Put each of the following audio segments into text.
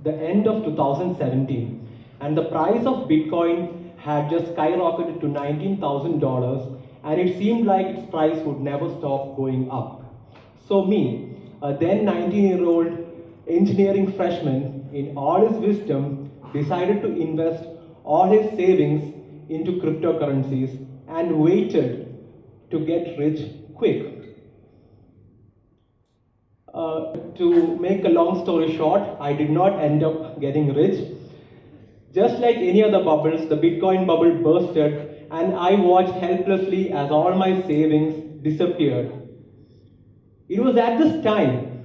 the end of 2017, and the price of Bitcoin had just skyrocketed to $19,000, and it seemed like its price would never stop going up. So me, a then 19-year-old engineering freshman, in all his wisdom, decided to invest all his savings into cryptocurrencies and waited to get rich quick. To make a long story short, I did not end up getting rich. Just like any other bubbles, the Bitcoin bubble bursted, and I watched helplessly as all my savings disappeared. It was at this time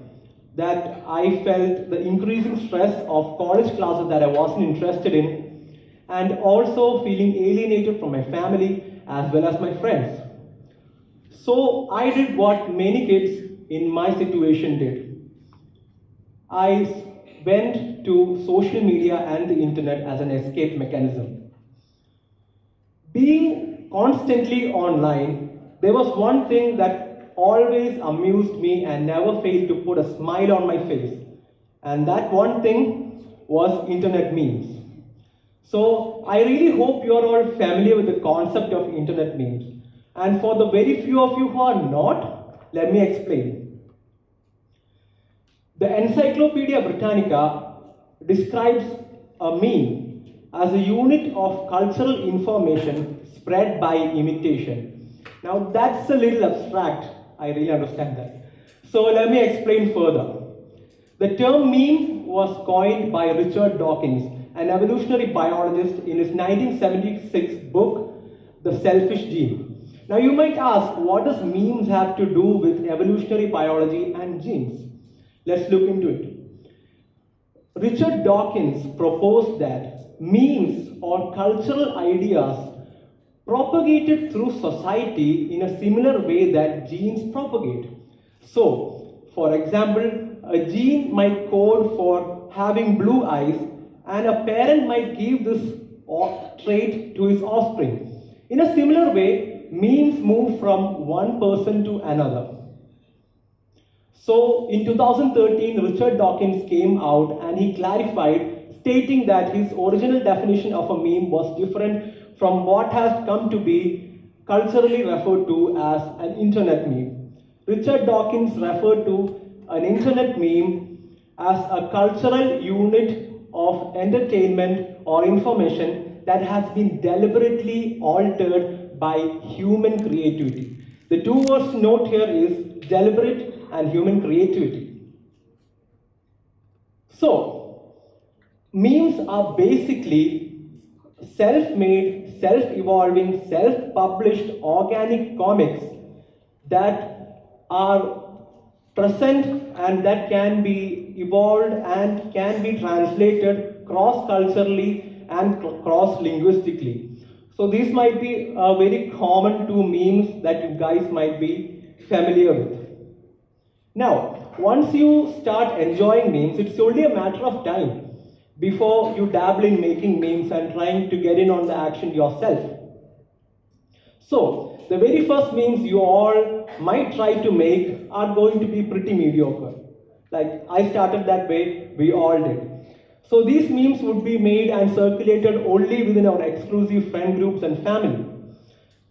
that I felt the increasing stress of college classes that I wasn't interested in, and also feeling alienated from my family as well as my friends. So I did what many kids in my situation did. I went to social media and the internet as an escape mechanism. Being constantly online, there was one thing that always amused me and never failed to put a smile on my face. And that one thing was internet memes. So I really hope you are all familiar with the concept of internet memes. And for the very few of you who are not, let me explain. The Encyclopedia Britannica describes a meme as a unit of cultural information spread by imitation. Now that's a little abstract, I really understand that. So let me explain further. The term meme was coined by Richard Dawkins, an evolutionary biologist, in his 1976 book, The Selfish Gene. Now you might ask, what does memes have to do with evolutionary biology and genes? Let's look into it. Richard Dawkins proposed that memes or cultural ideas propagated through society in a similar way that genes propagate. So, for example, a gene might code for having blue eyes, and a parent might give this trait to his offspring. In a similar way, memes move from one person to another. So in 2013, Richard Dawkins came out and he clarified, stating that his original definition of a meme was different from what has come to be culturally referred to as an internet meme. Richard Dawkins referred to an internet meme as a cultural unit of entertainment or information that has been deliberately altered by human creativity. The two words to note here is deliberate and human creativity. So, memes are basically self-made, self-evolving, self-published organic comics that are present and that can be evolved and can be translated cross-culturally and cross-linguistically. So these might be very common two memes that you guys might be familiar with. Now, once you start enjoying memes, it's only a matter of time before you dabble in making memes and trying to get in on the action yourself. So, the very first memes you all might try to make are going to be pretty mediocre. Like, I started that way, we all did. So these memes would be made and circulated only within our exclusive friend groups and family.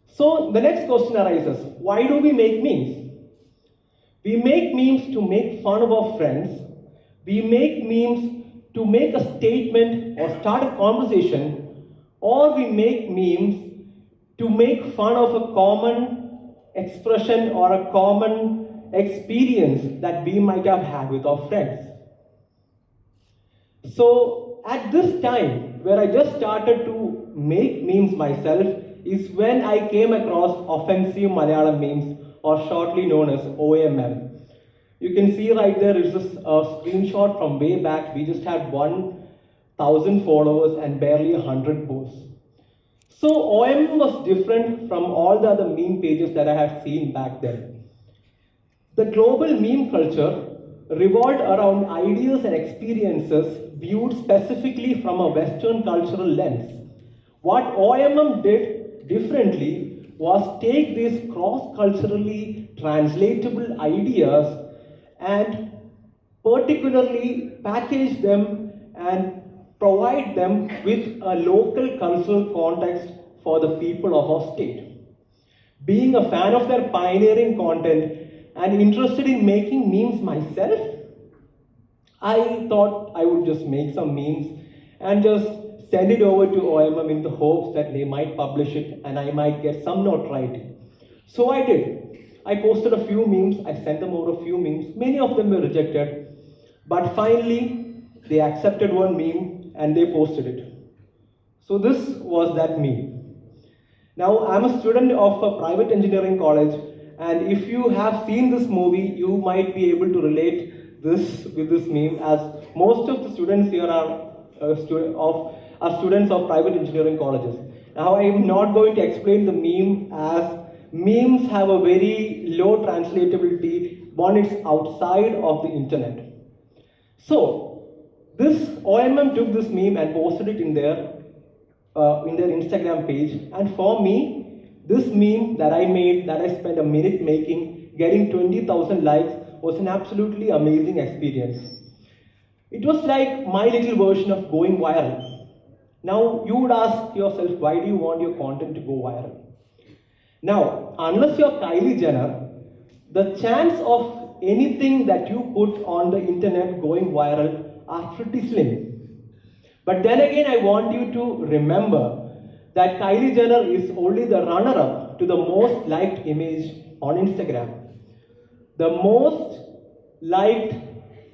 So the next question arises, why do we make memes? We make memes to make fun of our friends. We make memes to make a statement or start a conversation, or we make memes to make fun of a common expression or a common experience that we might have had with our friends. So at this time, where I just started to make memes myself, is when I came across Offensive Malayalam Memes, or shortly known as OMM. You can see right there is this screenshot from way back. We just had 1,000 followers and barely 100 posts. So OMM was different from all the other meme pages that I had seen back then. The global meme culture revolved around ideas and experiences viewed specifically from a Western cultural lens. What OMM did differently was take these cross-culturally translatable ideas and particularly package them and provide them with a local cultural context for the people of our state. Being a fan of their pioneering content and interested in making memes myself, I thought I would just make some memes and just send it over to OMM in the hopes that they might publish it and I might get some notoriety. So I did. I posted a few memes, I sent them over a few memes, many of them were rejected, but finally they accepted one meme and they posted it. So this was that meme. Now, I'm a student of a private engineering college, and if you have seen this movie, you might be able to relate this with this meme, as most of the students here are students of private engineering colleges. Now, I am not going to explain the meme, as memes have a very low translatability when it's outside of the internet. So, this OMM took this meme and posted it in their Instagram page, and for me, this meme that I made, that I spent a minute making, getting 20,000 likes, was an absolutely amazing experience. It was like my little version of going viral. Now, you would ask yourself, why do you want your content to go viral? Now, unless you're Kylie Jenner, the chance of anything that you put on the internet going viral are pretty slim. But then again, I want you to remember that Kylie Jenner is only the runner-up to the most liked image on Instagram. The most liked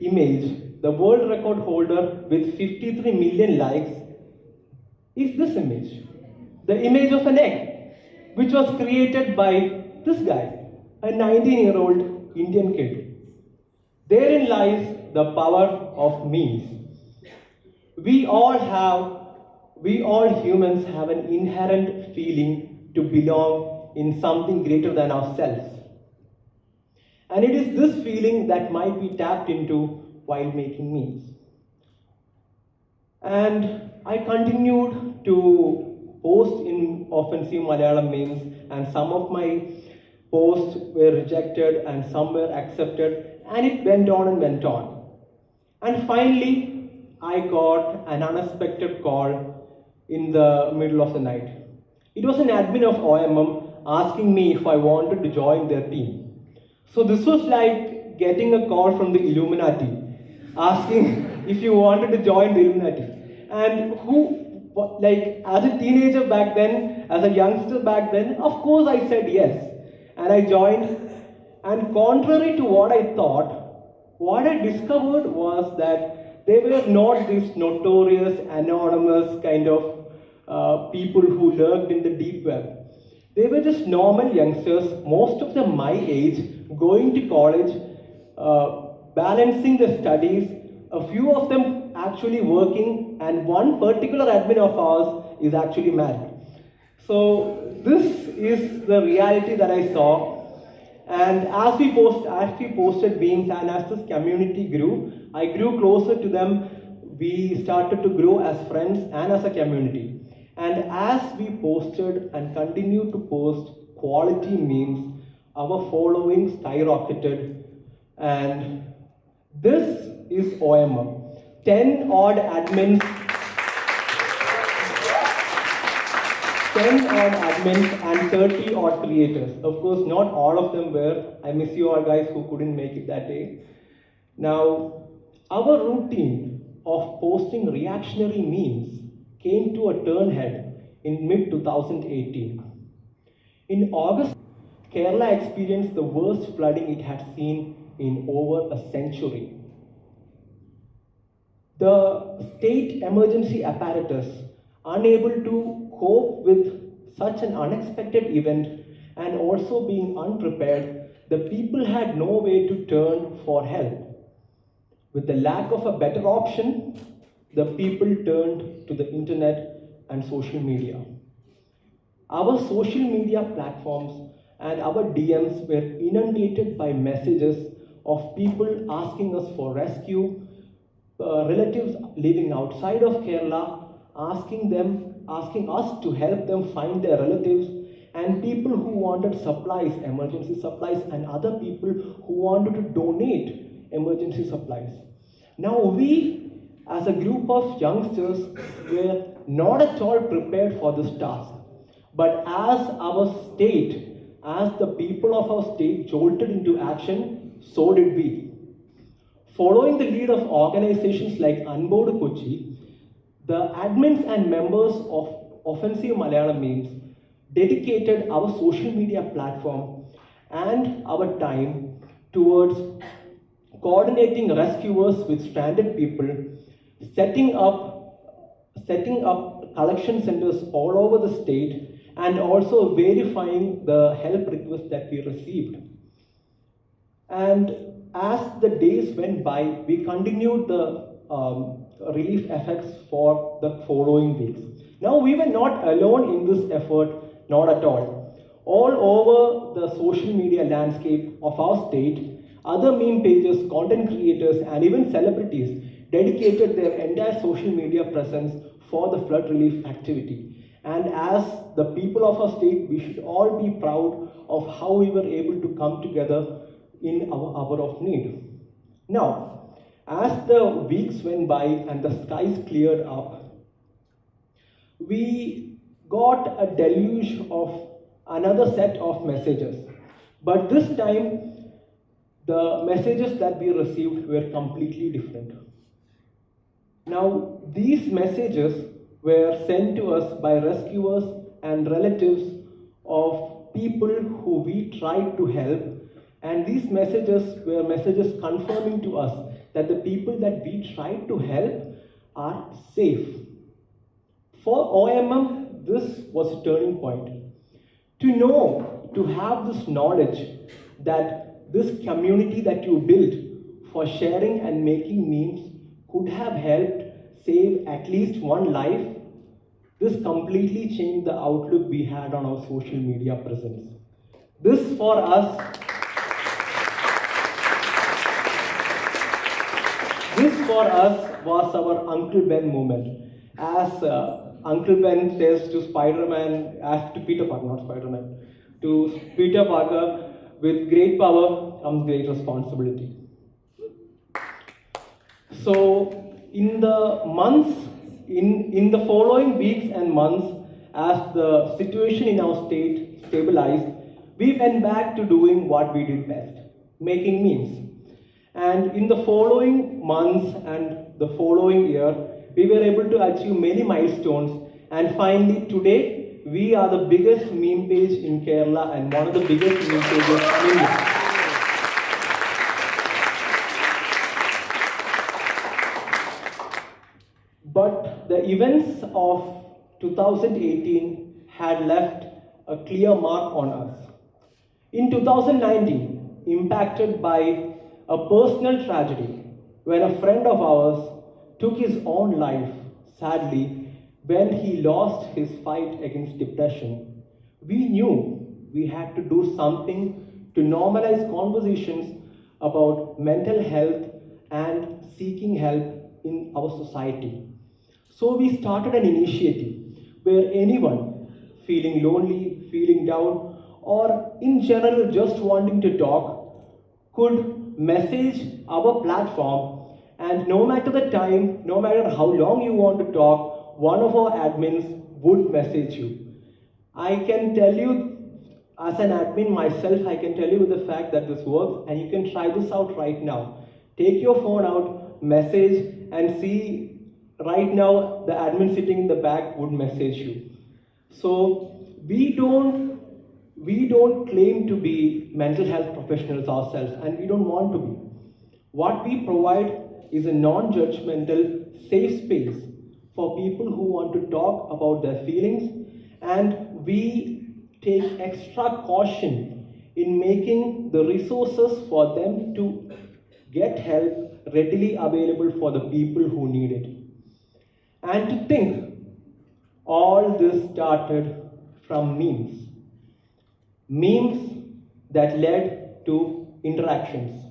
image, the world record holder with 53 million likes, is this image. The image of an egg, which was created by this guy, a 19-year-old Indian kid. Therein lies the power of memes. We all humans have an inherent feeling to belong in something greater than ourselves. And it is this feeling that might be tapped into while making memes. And I continued to post in Offensive Malayalam Memes, and some of my posts were rejected and some were accepted, and it went on and went on. And finally, I got an unexpected call in the middle of the night. It was an admin of OMM asking me if I wanted to join their team. So this was like getting a call from the Illuminati, asking if you wanted to join the Illuminati. And as a teenager back then, as a youngster back then, of course I said yes. And I joined, and contrary to what I thought, what I discovered was that they were not these notorious, anonymous kind of people who lurked in the deep web. They were just normal youngsters, most of them my age, going to college, balancing their studies, a few of them actually working, and one particular admin of ours is actually married. So this is the reality that I saw. And as we posted memes, and as this community grew, I grew closer to them. We started to grow as friends and as a community. And as we posted and continued to post quality memes, our following skyrocketed. And this is OMM. 10 odd admins and 30 odd creators. Of course, not all of them were. I miss you all guys who couldn't make it that day. Now, our routine of posting reactionary memes came to a turnhead in mid-2018. In August, Kerala experienced the worst flooding it had seen in over a century. The state emergency apparatus, unable to cope with such an unexpected event and also being unprepared, the people had no way to turn for help. With the lack of a better option, the people turned to the internet and social media. Our social media platforms and our DMs were inundated by messages of people asking us for rescue, relatives living outside of Kerala, asking us to help them find their relatives, and people who wanted supplies, emergency supplies, and other people who wanted to donate emergency supplies. Now we, as a group of youngsters, were not at all prepared for this task. But as our state, as the people of our state jolted into action, so did we. Following the lead of organizations like Anbodu Kochi, the admins and members of Offensive Malayalam Memes dedicated our social media platform and our time towards coordinating rescuers with stranded people, setting up collection centers all over the state, and also verifying the help requests that we received. And as the days went by, we continued the relief efforts for the following weeks. Now, we were not alone in this effort, not at all. All over the social media landscape of our state, other meme pages, content creators, and even celebrities dedicated their entire social media presence for the flood relief activity. And as the people of our state, we should all be proud of how we were able to come together in our hour of need. Now, as the weeks went by and the skies cleared up, we got a deluge of another set of messages. But this time, the messages that we received were completely different. Now, these messages were sent to us by rescuers and relatives of people who we tried to help, and these messages were messages confirming to us that the people that we tried to help are safe. For OMM, this was a turning point. To have this knowledge that this community that you built for sharing and making memes could have helped save at least one life, this completely changed the outlook we had on our social media presence. This for us was our Uncle Ben moment. As Uncle Ben says to Spider-Man, as to Peter Parker, not Spider-Man, to Peter Parker, with great power comes great responsibility. So, in the following weeks and months, as the situation in our state stabilized, we went back to doing what we did best, making memes. And in the following months and the following year, we were able to achieve many milestones, and finally today, we are the biggest meme page in Kerala and one of the biggest meme pages in India. But the events of 2018 had left a clear mark on us. In 2019, impacted by a personal tragedy, when a friend of ours took his own life, sadly, when he lost his fight against depression, we knew we had to do something to normalize conversations about mental health and seeking help in our society. So we started an initiative where anyone feeling lonely, feeling down, or in general just wanting to talk could message our platform, and no matter the time, no matter how long you want to talk, one of our admins would message you. I can tell you, as an admin myself, I can tell you with the fact that this works, and you can try this out right now. Take your phone out, message, and see, right now, the admin sitting in the back would message you. So, we don't claim to be mental health professionals ourselves, and we don't want to be. What we provide is a non-judgmental, safe space for people who want to talk about their feelings, and we take extra caution in making the resources for them to get help readily available for the people who need it. And to think, all this started from memes. Memes that led to interactions.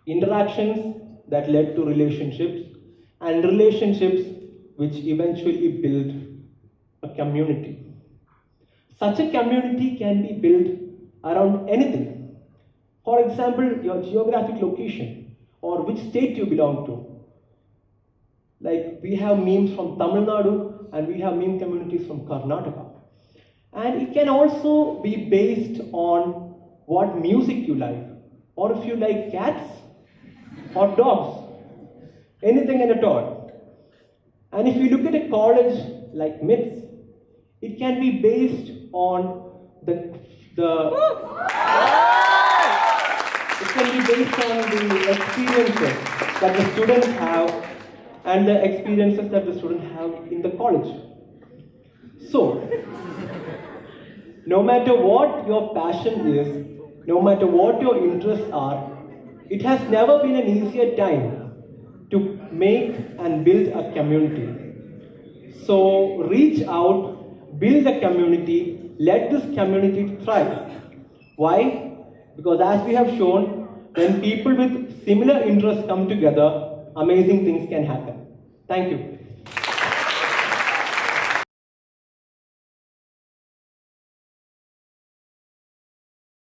Interactions that led to relationships, and relationships which eventually build a community. Such a community can be built around anything. For example, your geographic location or which state you belong to. Like we have memes from Tamil Nadu and we have meme communities from Karnataka. And it can also be based on what music you like, or if you like cats or dogs, anything and at all. And if you look at a college like MITS, it can be based on it can be based on the experiences that the students have and the experiences that the students have in the college. So, no matter what your passion is, no matter what your interests are, it has never been an easier time to make and build a community. So reach out, build a community, let this community thrive. Why? Because as we have shown, when people with similar interests come together, amazing things can happen. Thank you.